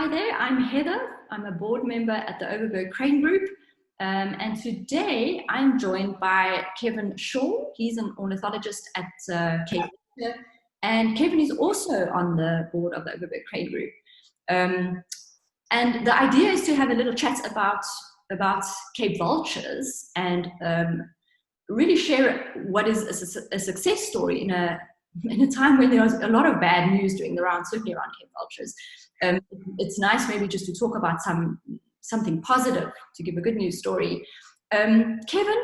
Hi there, I'm Heather. I'm a board member at the Overberg Crane Group. And today I'm joined by Kevin Shaw. He's an ornithologist at CapeNature. And Kevin is also on the board of the Overberg Crane Group. And the idea is to have a little chat about Cape vultures and really share what is a success story in a time when there was a lot of bad news doing the round, certainly around Cape vultures. It's nice maybe just to talk about something positive, to give a good news story. Kevin,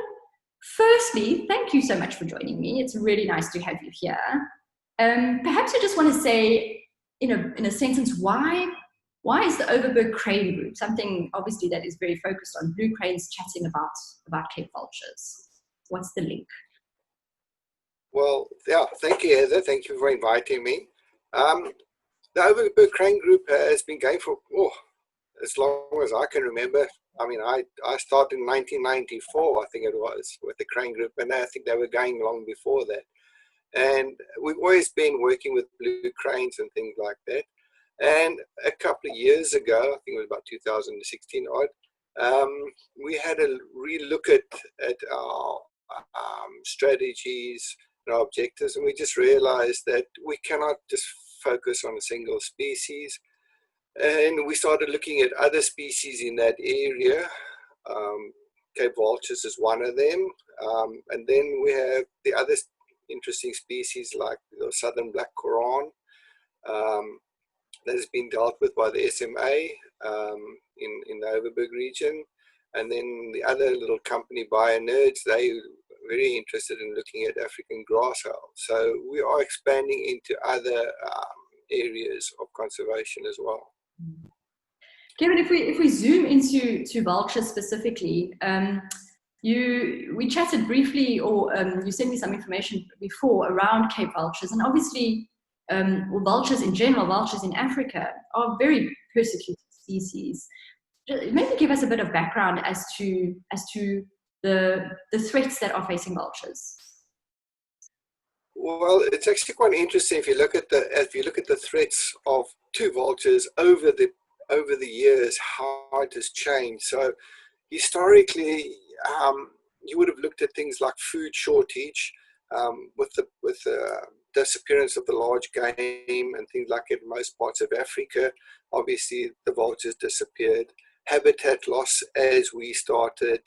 firstly, thank you so much for joining me. It's really nice to have you here. Perhaps you just want to say, in a sentence, why is the Overberg Crane Group something obviously that is very focused on blue cranes chatting about Cape vultures? What's the link? Well, yeah, thank you, Heather. Thank you for inviting me. The Overberg Crane Group has been going for as long as I can remember. I mean, I started in 1994, I think it was, with the Crane Group, and I think they were going long before that. And we've always been working with blue cranes and things like that. And a couple of years ago, I think it was about 2016 odd, we had a re-look at our strategies and our objectives, and we just realized that we cannot just focus on a single species. And we started looking at other species in that area. Cape vultures is one of them, and then we have the other interesting species like the southern black coran that has been dealt with by the SMA in the Overberg region. And then the other little company, BioNerds, they very interested in looking at African grass owl. So we are expanding into other areas of conservation as well. Kevin, if we zoom into vultures specifically, we chatted briefly, or you sent me some information before around Cape vultures, and obviously, vultures in general, vultures in Africa are very persecuted species. Maybe give us a bit of background as to the threats that are facing vultures. Well, it's actually quite interesting if you look at the threats of to vultures over the years, how it has changed. So historically, you would have looked at things like food shortage, with the disappearance of the large game and things like it in most parts of Africa. Obviously, the vultures disappeared. Habitat loss as we started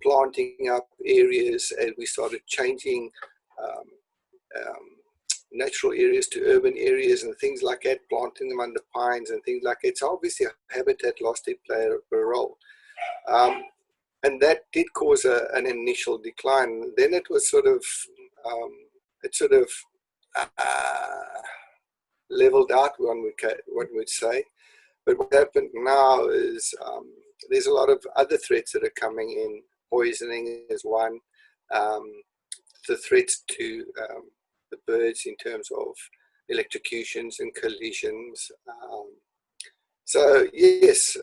planting up areas, as we started changing natural areas to urban areas and things like that, planting them under pines and things like that. So obviously habitat loss did play a role. And that did cause an initial decline. Then it was sort of leveled out, one would say. But what happened now is there's a lot of other threats that are coming in. Poisoning is one. The threats to the birds in terms of electrocutions and collisions. So yes,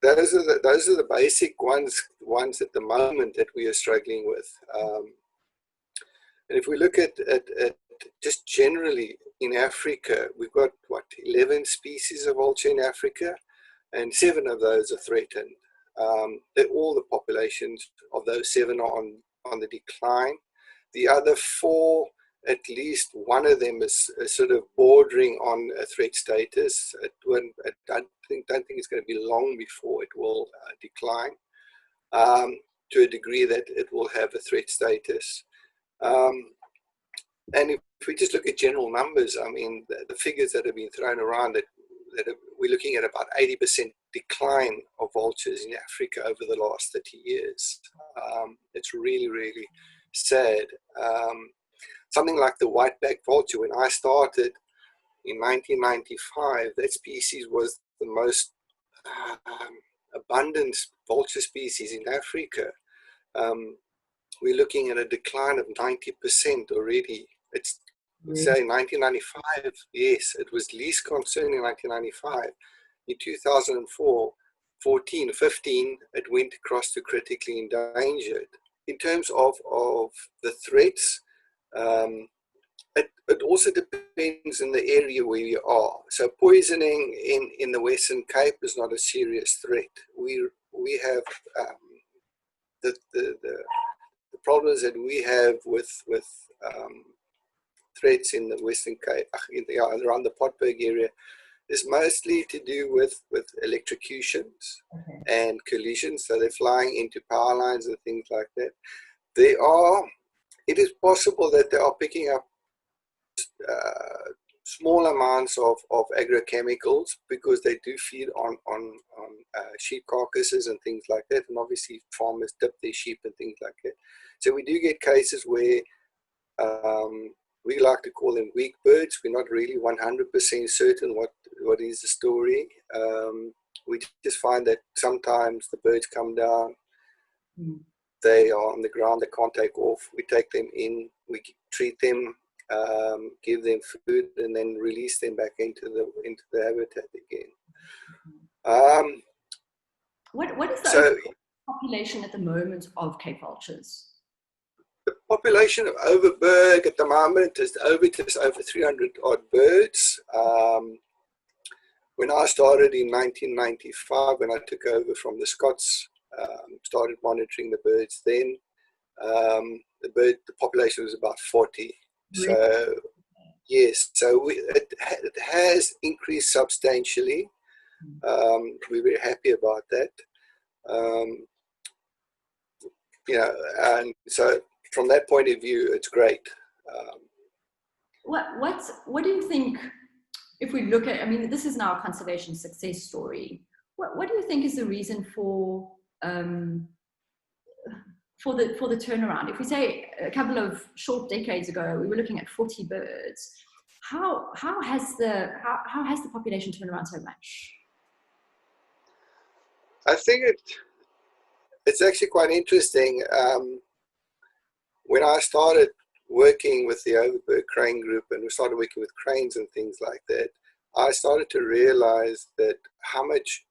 those are the basic ones at the moment that we are struggling with. And if we look at just generally in Africa, we've got 11 species of vulture in Africa, and 7 of those are threatened. All the populations of those 7 are on the decline. The other 4, at least one of them is sort of bordering on a threat status. I don't think it's going to be long before it will decline to a degree that it will have a threat status. And if we just look at general numbers, I mean, the figures that have been thrown around, we're looking at about 80% decline of vultures in Africa over the last 30 years. It's really, really sad. Something like the white-backed vulture, when I started in 1995, that species was the most abundant vulture species in Africa. We're looking at a decline of 90% already. It's say 1995, yes, it was least concern in 1995. In 2004, 14, 15, it went across to critically endangered. In terms of the threats, it also depends on the area where you are. So poisoning in the Western Cape is not a serious threat. We have the problems that we have with threats in the Western Cape, around the Potberg area, is mostly to do with electrocutions and collisions. So they're flying into power lines and things like that. It is possible that they are picking up small amounts of agrochemicals, because they do feed on sheep carcasses and things like that, and obviously farmers dip their sheep and things like that. So we do get cases where we like to call them weak birds. We're not really 100% certain what is the story. We just find that sometimes the birds come down, they are on the ground, they can't take off. We take them in, we treat them, give them food, and then release them back into the habitat again. What is the population at the moment of Cape vultures? The population of Overberg at the moment is just over 300 odd birds. When I started in 1995, when I took over from the Scots, started monitoring the birds then, the population was about 40. Really? So yes, so it has increased substantially. We're very happy about that. And so from that point of view, it's great. What do you think, if we look at, I mean, this is now a conservation success story. What do you think is the reason for the turnaround? If we say a couple of short decades ago, we were looking at 40 birds. How has the population turned around so much? I think it's actually quite interesting. When I started working with the Overberg crane group, and we started working with cranes and things like that, I started to realize that how much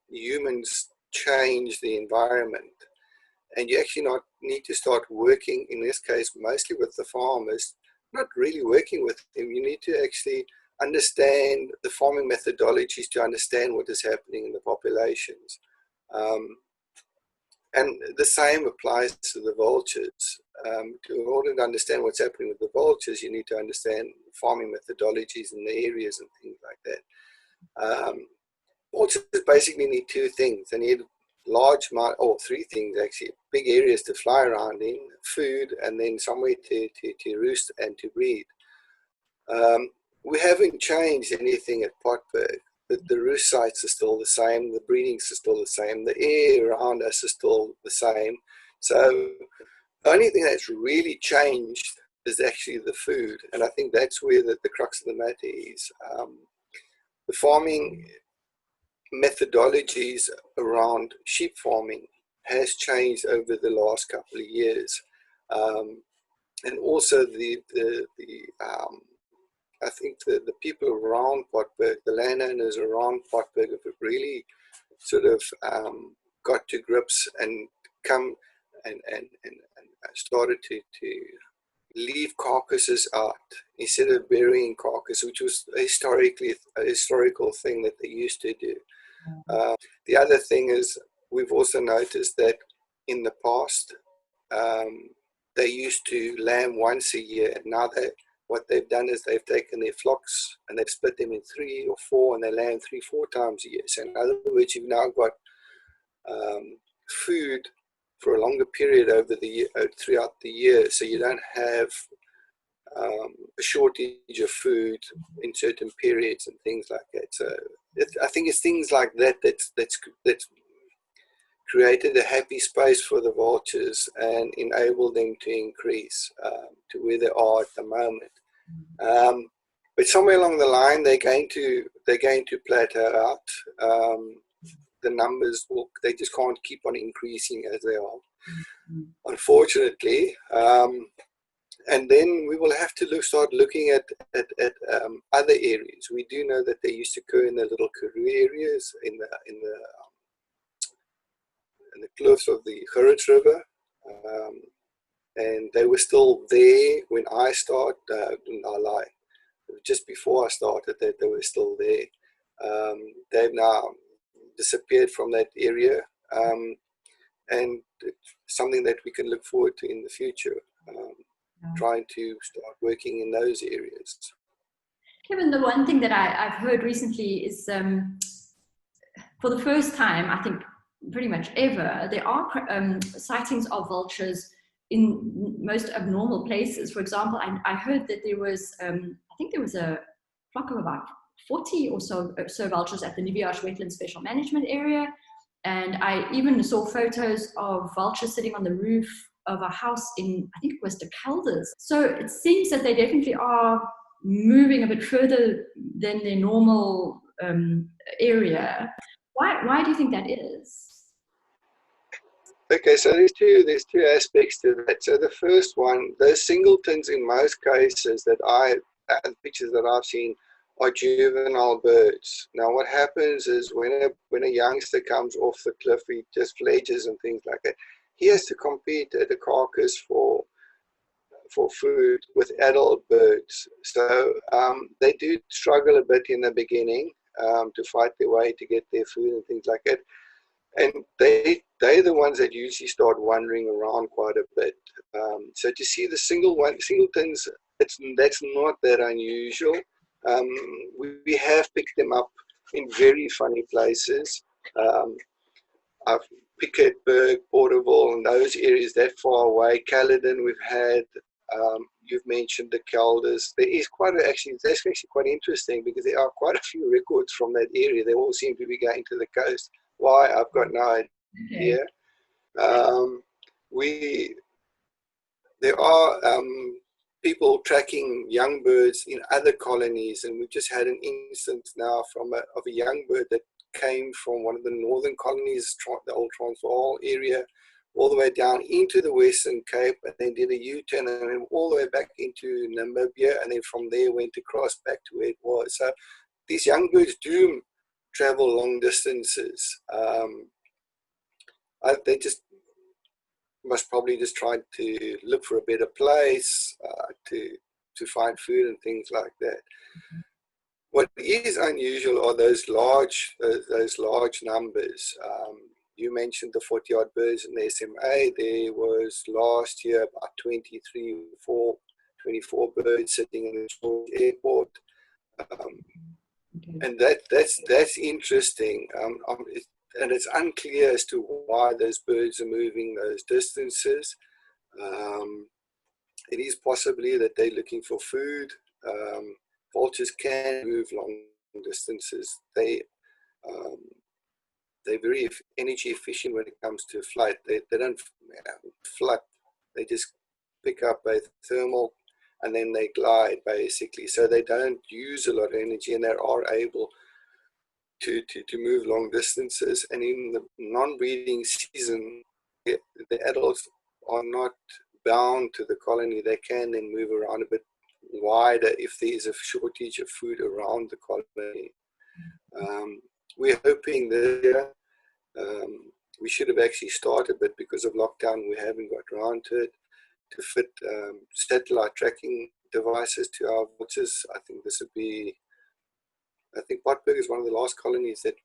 humans change the environment. And you actually not need to start working, in this case, mostly with the farmers, not really working with them. You need to actually understand the farming methodologies to understand what is happening in the populations. And the same applies to the vultures. In order to understand what's happening with the vultures, you need to understand farming methodologies in the areas and things like that. Vultures basically need two things. They need three things actually: big areas to fly around in, food, and then somewhere to roost and to breed. We haven't changed anything at Potberg. The roost sites are still the same, the breedings are still the same, the air around us is still the same. So the only thing that's really changed is actually the food, and I think that's where the crux of the matter is. The farming methodologies around sheep farming has changed over the last couple of years, and also I think the people around Potberg, the landowners around Potberg, have really sort of got to grips and come and started to leave carcasses out instead of burying carcasses, which was a historical thing that they used to do. The other thing is, we've also noticed that in the past they used to lamb once a year, and now what they've done is they've taken their flocks and they've split them in 3 or 4, and they lamb 3-4 times a year. So in other words, you've now got food for a longer period over the year, throughout the year, so you don't have a shortage of food in certain periods and things like that. So I think it's things like that that's created a happy space for the vultures and enabled them to increase to where they are at the moment. But somewhere along the line, they're going to plateau out. The numbers they just can't keep on increasing as they are, unfortunately. And then we will have to start looking at other areas. We do know that they used to occur in the little karoo areas, in the cliffs of the Gerrits River. and they were still there when I started. I lie. Just before I started, they were still there. They've now disappeared from that area, and it's something that we can look forward to in the future. Trying to start working in those areas. Kevin, the one thing that I've heard recently is, for the first time, I think pretty much ever, there are sightings of vultures in most abnormal places. For example, I heard that there was, I think there was a flock of about 40 or so vultures at the Niviash Wetland Special Management Area. And I even saw photos of vultures sitting on the roof of a house in, I think it was the Kelders. So it seems that they definitely are moving a bit further than their normal area. Why do you think that is? Okay, so there's two aspects to that. So the first one, those singletons in most cases the pictures that I've seen are juvenile birds. Now what happens is when a youngster comes off the cliff, he just fledges and things like that, he has to compete at the carcass for food with adult birds. So they do struggle a bit in the beginning to fight their way to get their food and things like that. And they're the ones that usually start wandering around quite a bit. So to see the singletons, that's not that unusual. We have picked them up in very funny places. Potberg, Porterville, and those areas that far away. Caledon, we've had. You've mentioned the Kelders. That's actually quite interesting because there are quite a few records from that area. They all seem to be going to the coast. Why? I've got no idea. There are people tracking young birds in other colonies, and we've just had an instance now of a young bird that came from one of the northern colonies, the old Transvaal area, all the way down into the Western Cape, and then did a U-turn and then all the way back into Namibia, and then from there went across back to where it was. So these young birds do travel long distances. They just must probably just try to look for a better place to find food and things like that. What is unusual are those large numbers. You mentioned the 40-odd birds in the SMA. There was last year about 24 birds sitting in the George airport. And that's interesting. And it's unclear as to why those birds are moving those distances. It is possibly that they're looking for food. Vultures can move long distances. They're very energy efficient when it comes to flight. They don't fly. They just pick up a thermal and then they glide basically. So they don't use a lot of energy and they are able to move long distances. And in the non-breeding season, the adults are not bound to the colony. They can then move around a bit wider if there is a shortage of food around the colony. We're hoping that we should have actually started, but because of lockdown we haven't got around to it, to fit satellite tracking devices to our vultures. I think Potberg is one of the last colonies that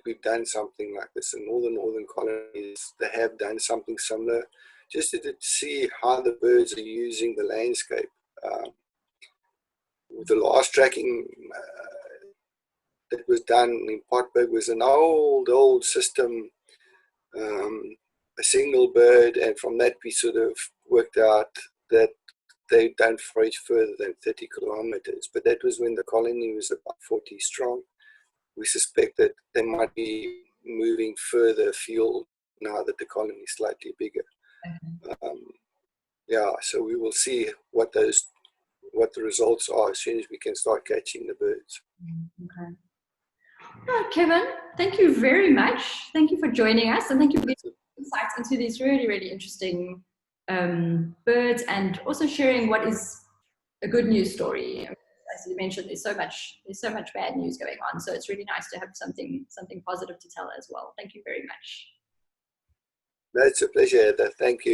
we've done something like this. In all the northern colonies, they have done something similar, just to see how the birds are using the landscape. The last tracking that was done in Potberg was an old system, a single bird, and from that we sort of worked out that they don't forage further than 30 kilometers. But that was when the colony was about 40 strong. We suspect that they might be moving further afield now that the colony is slightly bigger. So we will see what the results are as soon as we can start catching the birds. Okay. Well, Kevin, thank you very much. Thank you for joining us, and thank you for giving insights into these really, really interesting birds, and also sharing what is a good news story. As you mentioned, there's so much bad news going on, so it's really nice to have something positive to tell as well. Thank you very much. It's a pleasure, Heather. Thank you.